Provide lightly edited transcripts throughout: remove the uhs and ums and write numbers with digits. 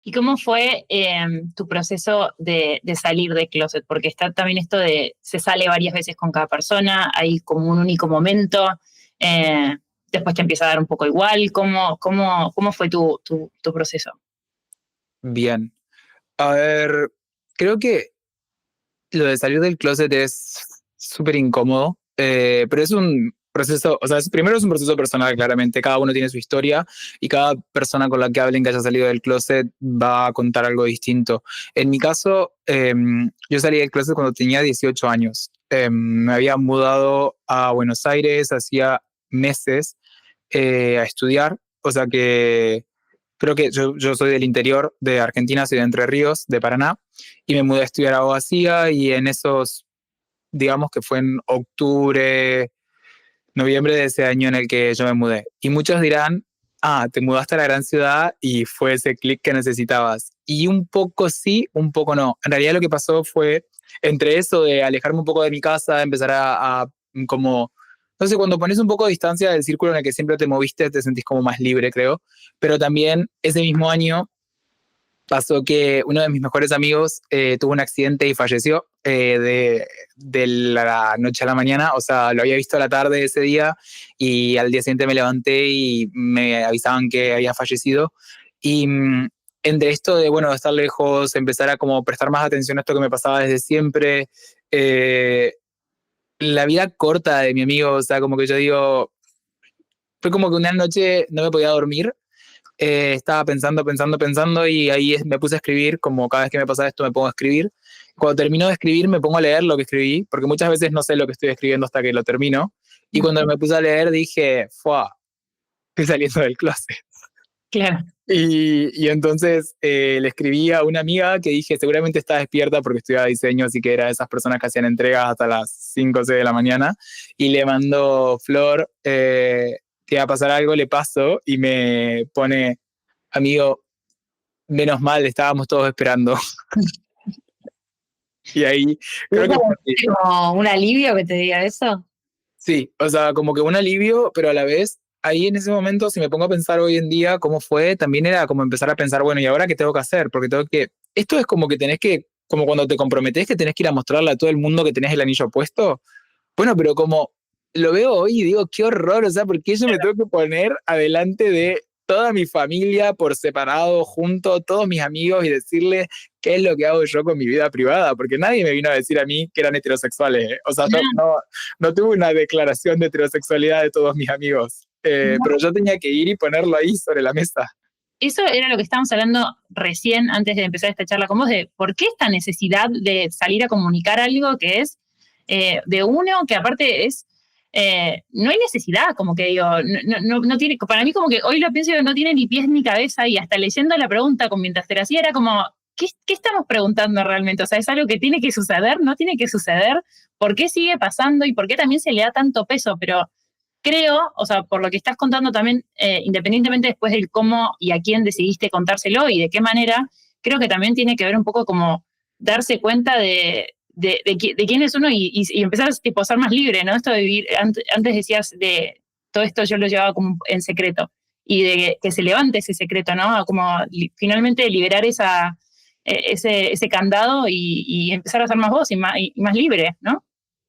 ¿Y cómo fue tu proceso de salir de closet? Porque está también esto de, se sale varias veces con cada persona, hay como un único momento, eh, después te empieza a dar un poco igual. ¿Cómo fue tu proceso? Bien. A ver, creo que lo de salir del closet es súper incómodo, pero es un proceso, o sea, primero es un proceso personal, claramente. Cada uno tiene su historia y cada persona con la que hablen que haya salido del closet va a contar algo distinto. En mi caso, yo salí del closet cuando tenía 18 años. Me había mudado a Buenos Aires hacía meses a estudiar, o sea que creo que yo soy del interior de Argentina, soy de Entre Ríos, de Paraná, y me mudé a estudiar abogacía y en esos, digamos que fue en octubre, noviembre de ese año en el que yo me mudé. Y muchos dirán, ah, te mudaste a la gran ciudad y fue ese clic que necesitabas. Y un poco sí, un poco no. En realidad lo que pasó fue entre eso de alejarme un poco de mi casa, empezar a como, no sé, cuando pones un poco de distancia del círculo en el que siempre te moviste, te sentís como más libre, creo. Pero también ese mismo año pasó que uno de mis mejores amigos tuvo un accidente y falleció de la noche a la mañana. O sea, lo había visto a la tarde ese día y al día siguiente me levanté y me avisaban que había fallecido. Y entre esto de, bueno, de estar lejos, empezar a como prestar más atención a esto que me pasaba desde siempre, eh, la vida corta de mi amigo, o sea, como que yo digo, fue como que una noche no me podía dormir, estaba pensando y ahí me puse a escribir, como cada vez que me pasa esto me pongo a escribir. Cuando termino de escribir me pongo a leer lo que escribí, porque muchas veces no sé lo que estoy escribiendo hasta que lo termino. Y cuando me puse a leer dije, ¡fua! Estoy saliendo del closet. Claro. Y entonces le escribí a una amiga que dije, seguramente está despierta porque estudiaba diseño, así que era de esas personas que hacían entregas hasta las 5 o 6 de la mañana. Y le mando, Flor, te va a pasar algo, le paso y me pone, amigo, menos mal, estábamos todos esperando. Y ahí ¿Y creo eso que es como un alivio que te diga eso? sí, o sea, como que un alivio, pero a la vez, ahí en ese momento, si me pongo a pensar hoy en día cómo fue, también era como empezar a pensar, bueno, ¿y ahora qué tengo que hacer? Porque tengo que, esto es como que tenés que, como cuando te comprometés que tenés que ir a mostrarle a todo el mundo que tenés el anillo puesto. Bueno, pero como lo veo hoy y digo, qué horror, o sea, ¿por qué yo me tengo que poner adelante de toda mi familia por separado, junto, todos mis amigos y decirles qué es lo que hago yo con mi vida privada? Porque nadie me vino a decir a mí que eran heterosexuales, ¿eh? O sea, no tuve una declaración de heterosexualidad de todos mis amigos, pero yo tenía que ir y ponerlo ahí sobre la mesa. Eso era lo que estábamos hablando recién antes de empezar esta charla con vos, de por qué esta necesidad de salir a comunicar algo que es de uno, que aparte es, no hay necesidad, como que digo, no tiene, para mí como que hoy lo pienso, no tiene ni pies ni cabeza y hasta leyendo la pregunta con mientras te la hacía era como, ¿qué estamos preguntando realmente? O sea, ¿es algo que tiene que suceder? ¿No tiene que suceder? ¿Por qué sigue pasando? ¿Y por qué también se le da tanto peso? Pero creo, o sea, por lo que estás contando también, independientemente después del cómo y a quién decidiste contárselo y de qué manera, creo que también tiene que ver un poco como darse cuenta de quién es uno y empezar tipo, a ser más libre, ¿no? Esto de vivir, antes decías de todo esto yo lo llevaba como en secreto y de que se levante ese secreto, ¿no? Como finalmente liberar ese candado y empezar a ser más vos y más libre, ¿no?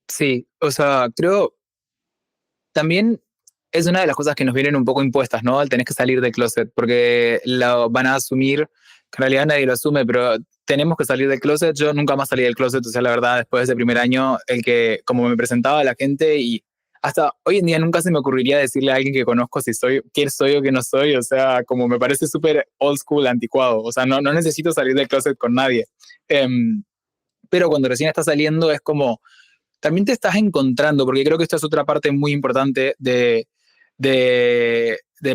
Sí, o sea, creo también es una de las cosas que nos vienen un poco impuestas, ¿no? Al tener que salir del closet, porque lo van a asumir, que en realidad nadie lo asume, pero tenemos que salir del closet. Yo nunca más salí del closet, o sea, la verdad, después de ese primer año, el que como me presentaba a la gente y hasta hoy en día nunca se me ocurriría decirle a alguien que conozco si soy, quién soy o qué no soy, o sea, como me parece súper old school, anticuado, o sea, no necesito salir del closet con nadie. Pero cuando recién está saliendo es como también te estás encontrando, porque creo que esta es otra parte muy importante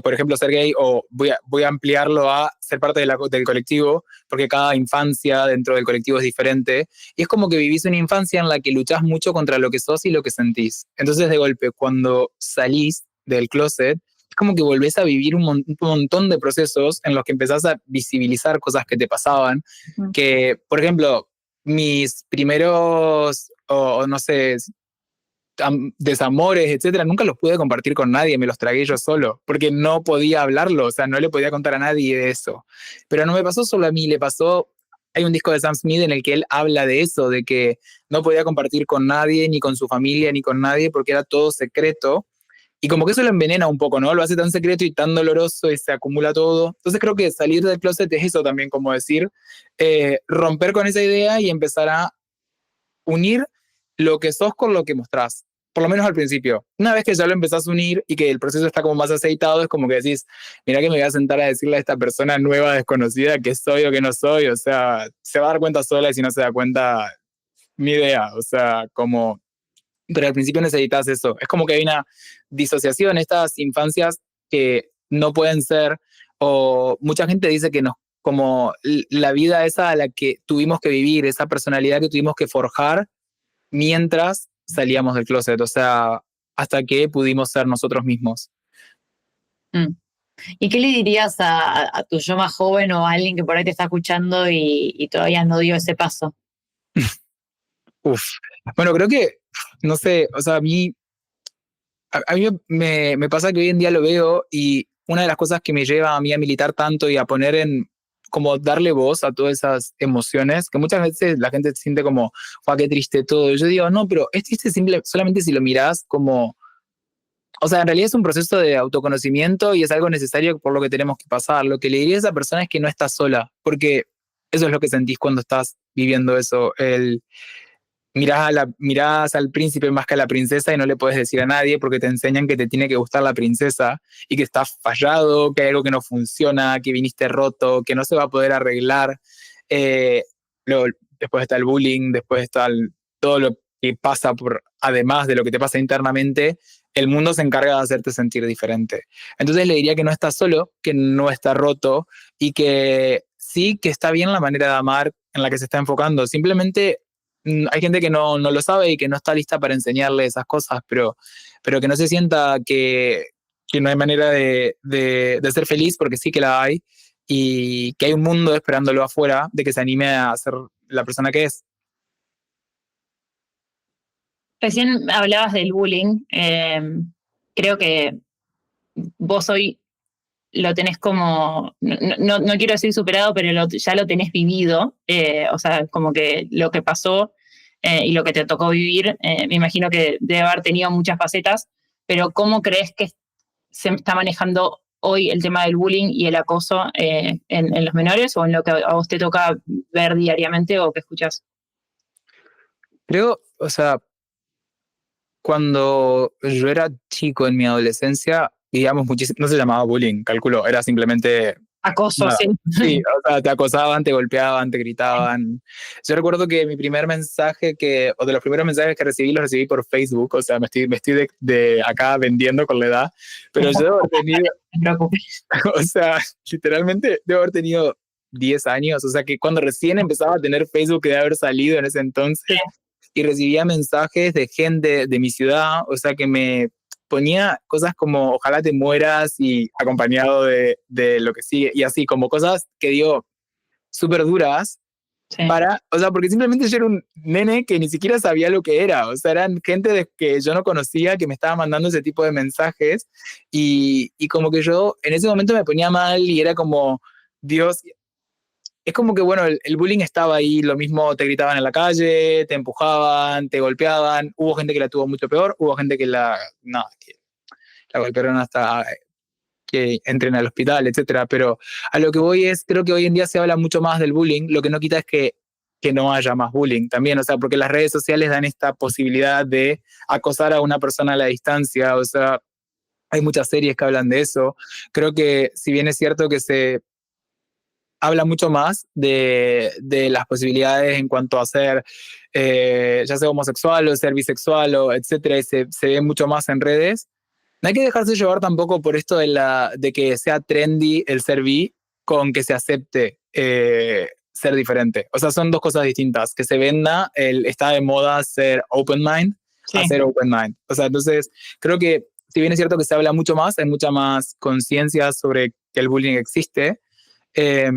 por ejemplo, ser gay, o voy a ampliarlo a ser parte del colectivo, porque cada infancia dentro del colectivo es diferente, y es como que vivís una infancia en la que luchás mucho contra lo que sos y lo que sentís. Entonces, de golpe, cuando salís del closet, es como que volvés a vivir un montón de procesos en los que empezás a visibilizar cosas que te pasaban, que, por ejemplo, mis primeros, o no sé, desamores, etcétera, nunca los pude compartir con nadie, me los tragué yo solo, porque no podía hablarlo, o sea, no le podía contar a nadie de eso. Pero no me pasó solo a mí, le pasó, hay un disco de Sam Smith en el que él habla de eso, de que no podía compartir con nadie, ni con su familia, ni con nadie, porque era todo secreto. Y como que eso lo envenena un poco, ¿no? Lo hace tan secreto y tan doloroso y se acumula todo. Entonces creo que salir del closet es eso también, como decir, romper con esa idea y empezar a unir lo que sos con lo que mostrás. Por lo menos al principio. Una vez que ya lo empezás a unir y que el proceso está como más aceitado, es como que decís, mira que me voy a sentar a decirle a esta persona nueva, desconocida, que soy o que no soy. O sea, se va a dar cuenta sola y si no se da cuenta, ni idea. O sea, como... Pero al principio necesitas eso. Es como que hay una disociación, estas infancias que no pueden ser, o mucha gente dice que no, como la vida esa a la que tuvimos que vivir, esa personalidad que tuvimos que forjar mientras salíamos del closet, o sea, hasta que pudimos ser nosotros mismos. Mm. ¿Y qué le dirías a tu yo más joven o a alguien que por ahí te está escuchando y todavía no dio ese paso? Uf. Bueno, creo que, no sé, o sea, a mí me pasa que hoy en día lo veo y una de las cosas que me lleva a mí a militar tanto y a poner en, como darle voz a todas esas emociones, que muchas veces la gente se siente como, ¡guau, qué triste todo! Y yo digo, no, pero es triste solamente si lo mirás como, o sea, en realidad es un proceso de autoconocimiento y es algo necesario por lo que tenemos que pasar. Lo que le diría a esa persona es que no estás sola, porque eso es lo que sentís cuando estás viviendo eso, mirás al príncipe más que a la princesa y no le puedes decir a nadie porque te enseñan que te tiene que gustar la princesa y que estás fallado, que hay algo que no funciona, que viniste roto, que no se va a poder arreglar. Eh, luego, después está el bullying, después está todo lo que pasa por, además de lo que te pasa internamente, el mundo se encarga de hacerte sentir diferente. Entonces le diría que no está solo, que no está roto y que sí, que está bien la manera de amar en la que se está enfocando. Simplemente hay gente que no lo sabe y que no está lista para enseñarle esas cosas, pero que no se sienta que no hay manera de ser feliz, porque sí que la hay, y que hay un mundo esperándolo afuera de que se anime a ser la persona que es. Recién hablabas del bullying. Creo que vos hoy lo tenés como, no quiero decir superado, pero ya lo tenés vivido. O sea, como que lo que pasó y lo que te tocó vivir, me imagino que debe haber tenido muchas facetas, pero ¿cómo crees que se está manejando hoy el tema del bullying y el acoso en los menores, o en lo que a vos te toca ver diariamente o que escuchás? Creo, o sea, cuando yo era chico en mi adolescencia, digamos muchísimo, no se llamaba bullying, calculo, era simplemente Acoso, nada. sí. Sí, o sea, te acosaban, te golpeaban, te gritaban. Yo recuerdo que mi primer mensaje o de los primeros mensajes que recibí, los recibí por Facebook, o sea, me estoy de acá vendiendo con la edad, pero yo debo haber tenido, No te preocupes. o sea, literalmente debo haber tenido 10 años, o sea, que cuando recién empezaba a tener Facebook, que debe haber salido en ese entonces, y recibía mensajes de gente de mi ciudad, o sea, que me ponía cosas como ojalá te mueras y acompañado de lo que sigue, y así, como cosas que digo súper duras, Sí. o sea, porque simplemente yo era un nene que ni siquiera sabía lo que era, o sea, eran gente que yo no conocía que me estaba mandando ese tipo de mensajes, y como que yo en ese momento me ponía mal y era como, Dios, es como que, bueno, el bullying estaba ahí, lo mismo te gritaban en la calle, te empujaban, te golpeaban, hubo gente que la tuvo mucho peor, hubo gente que que la golpearon hasta que entren al hospital, etcétera, pero a lo que voy es, creo que hoy en día se habla mucho más del bullying, lo que no quita es que no haya más bullying también, o sea, porque las redes sociales dan esta posibilidad de acosar a una persona a la distancia, o sea, hay muchas series que hablan de eso, creo que si bien es cierto que se habla mucho más de las posibilidades en cuanto a ser ya sea homosexual o ser bisexual o etcétera, y se ve mucho más en redes. No hay que dejarse llevar tampoco por esto de que sea trendy el ser bi con que se acepte ser diferente. O sea, son dos cosas distintas. Que se venda está de moda ser open mind Sí. a ser open mind. O sea, entonces creo que si bien es cierto que se habla mucho más, hay mucha más conciencia sobre que el bullying existe, eh,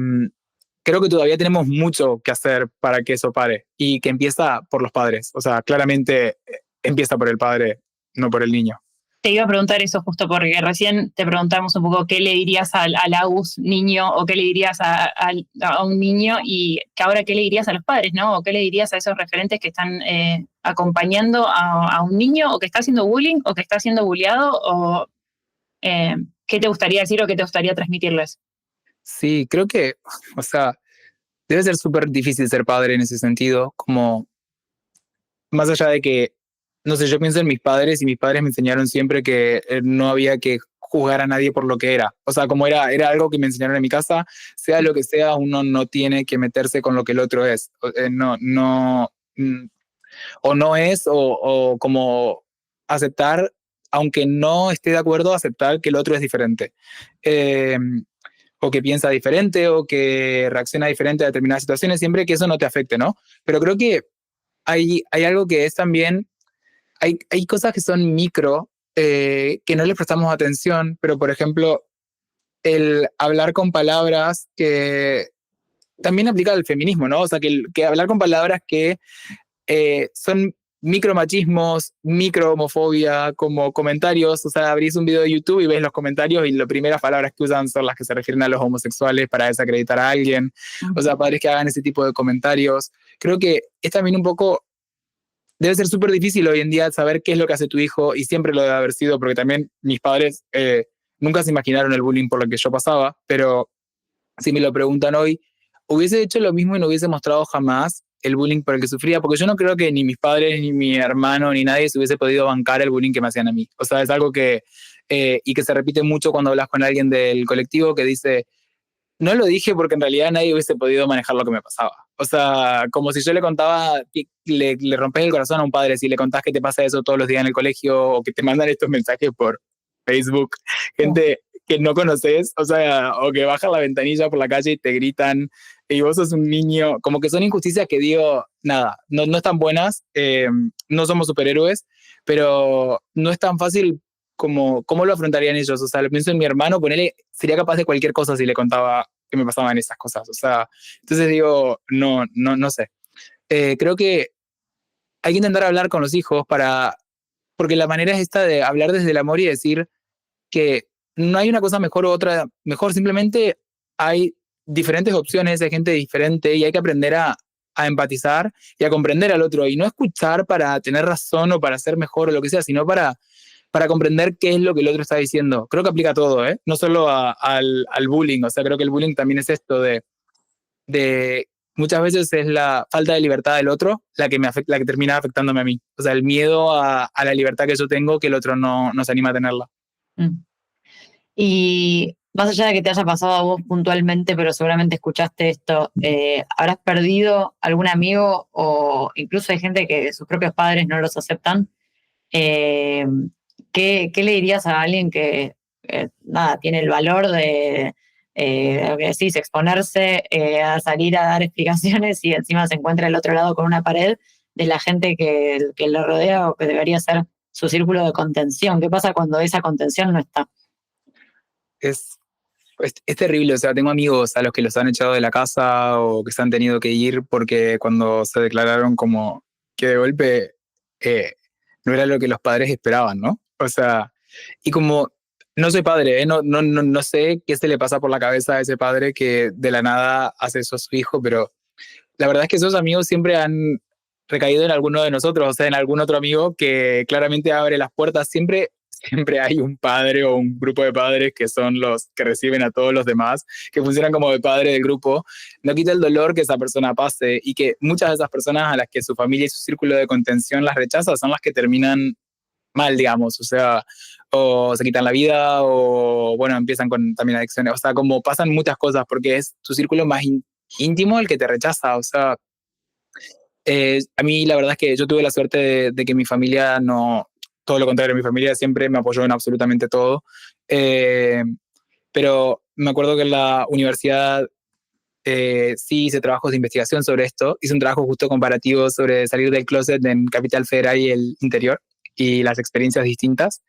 creo que todavía tenemos mucho que hacer para que eso pare y que empieza por los padres. O sea, claramente empieza por el padre, no por el niño. Te iba a preguntar eso justo porque recién te preguntamos un poco qué le dirías al Agus niño o qué le dirías a un niño y que ahora qué le dirías a los padres, ¿no? O qué le dirías a esos referentes que están acompañando a un niño o que está haciendo bullying o que está siendo bulleado o qué te gustaría decir o qué te gustaría transmitirles. Sí, creo que, o sea, debe ser súper difícil ser padre en ese sentido, como más allá de que, no sé, yo pienso en mis padres y mis padres me enseñaron siempre que no había que juzgar a nadie por lo que era. O sea, como era algo que me enseñaron en mi casa, sea lo que sea, uno no tiene que meterse con lo que el otro es. O no es, o como aceptar, aunque no esté de acuerdo, aceptar que el otro es diferente. Eh, o que piensa diferente, o que reacciona diferente a determinadas situaciones, siempre que eso no te afecte, ¿no? Pero creo que hay algo que es también, hay cosas que son micro, que no les prestamos atención, pero por ejemplo, el hablar con palabras que también aplica al feminismo, ¿no? O sea, que hablar con palabras que son micromachismos, micro homofobia, como comentarios, o sea, abrís un video de YouTube y ves los comentarios y las primeras palabras que usan son las que se refieren a los homosexuales para desacreditar a alguien, o sea, padres que hagan ese tipo de comentarios. Creo que es también un poco, debe ser súper difícil hoy en día saber qué es lo que hace tu hijo y siempre lo debe haber sido, porque también mis padres nunca se imaginaron el bullying por lo que yo pasaba, pero si me lo preguntan hoy, hubiese hecho lo mismo y no hubiese mostrado jamás el bullying por el que sufría, porque yo no creo que ni mis padres, ni mi hermano, ni nadie se hubiese podido bancar el bullying que me hacían a mí. O sea, es algo que, y que se repite mucho cuando hablas con alguien del colectivo que dice, no lo dije porque en realidad nadie hubiese podido manejar lo que me pasaba. O sea, como si yo le contaba, le rompes el corazón a un padre si le contás que te pasa eso todos los días en el colegio o que te mandan estos mensajes por Facebook, gente que no conoces, o sea, o que bajan la ventanilla por la calle y te gritan y vos sos un niño, como que son injusticias que digo, nada, no están buenas, no somos superhéroes, pero no es tan fácil como cómo lo afrontarían ellos. O sea, lo pienso en mi hermano, ponele, sería capaz de cualquier cosa si le contaba que me pasaban esas cosas. O sea, entonces digo, no sé. Creo que hay que intentar hablar con los hijos porque la manera es esta de hablar desde el amor y decir que no hay una cosa mejor u otra mejor, simplemente hay diferentes opciones, hay gente diferente y hay que aprender a empatizar y a comprender al otro y no escuchar para tener razón o para ser mejor o lo que sea, sino para comprender qué es lo que el otro está diciendo. Creo que aplica a todo, ¿eh? No solo al bullying, o sea, creo que el bullying también es esto de muchas veces es la falta de libertad del otro la que termina afectándome a mí. O sea, el miedo a la libertad que yo tengo que el otro no se anima a tenerla. Y más allá de que te haya pasado a vos puntualmente, pero seguramente escuchaste esto, ¿habrás perdido algún amigo o incluso hay gente que sus propios padres no los aceptan? ¿Qué le dirías a alguien que nada, tiene el valor de lo que decís, exponerse a salir a dar explicaciones y encima se encuentra al otro lado con una pared de la gente que lo rodea o que debería ser su círculo de contención? ¿Qué pasa cuando esa contención no está? Es terrible, o sea, tengo amigos a los que los han echado de la casa o que se han tenido que ir porque cuando se declararon como que de golpe no era lo que los padres esperaban, ¿no? O sea, y como no soy padre, no sé qué se le pasa por la cabeza a ese padre que de la nada hace eso a su hijo, pero la verdad es que esos amigos siempre han recaído en alguno de nosotros, o sea, en algún otro amigo que claramente abre las puertas. Siempre hay un padre o un grupo de padres que son los que reciben a todos los demás, que funcionan como de padre del grupo. No quita el dolor que esa persona pase y que muchas de esas personas a las que su familia y su círculo de contención las rechaza son las que terminan mal, digamos, o sea, o se quitan la vida o, bueno, empiezan con también adicciones, o sea, como pasan muchas cosas porque es tu círculo más íntimo el que te rechaza, o sea, a mí la verdad es que yo tuve la suerte de que mi familia no, todo lo contrario, mi familia siempre me apoyó en absolutamente todo, pero me acuerdo que en la universidad sí hice trabajos de investigación sobre esto, hice un trabajo justo comparativo sobre salir del closet en Capital Federal y el interior y las experiencias distintas,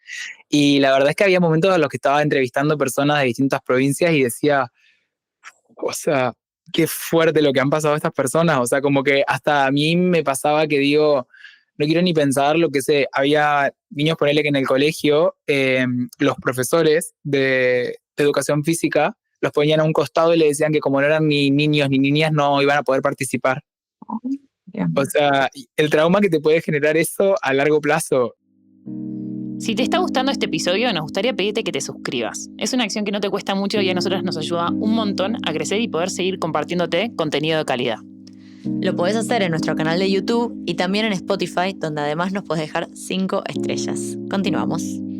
y la verdad es que había momentos en los que estaba entrevistando personas de distintas provincias y decía, o sea, qué fuerte lo que han pasado estas personas, o sea, como que hasta a mí me pasaba que digo, no quiero ni pensar lo que sé, había niños, ponele que en el colegio, los profesores de educación física los ponían a un costado y le decían que como no eran ni niños ni niñas no iban a poder participar. O sea, el trauma que te puede generar eso a largo plazo. Si te está gustando este episodio, nos gustaría pedirte que te suscribas. Es una acción que no te cuesta mucho y a nosotras nos ayuda un montón a crecer y poder seguir compartiéndote contenido de calidad. Lo podés hacer en nuestro canal de YouTube y también en Spotify, donde además nos podés dejar 5 estrellas. Continuamos.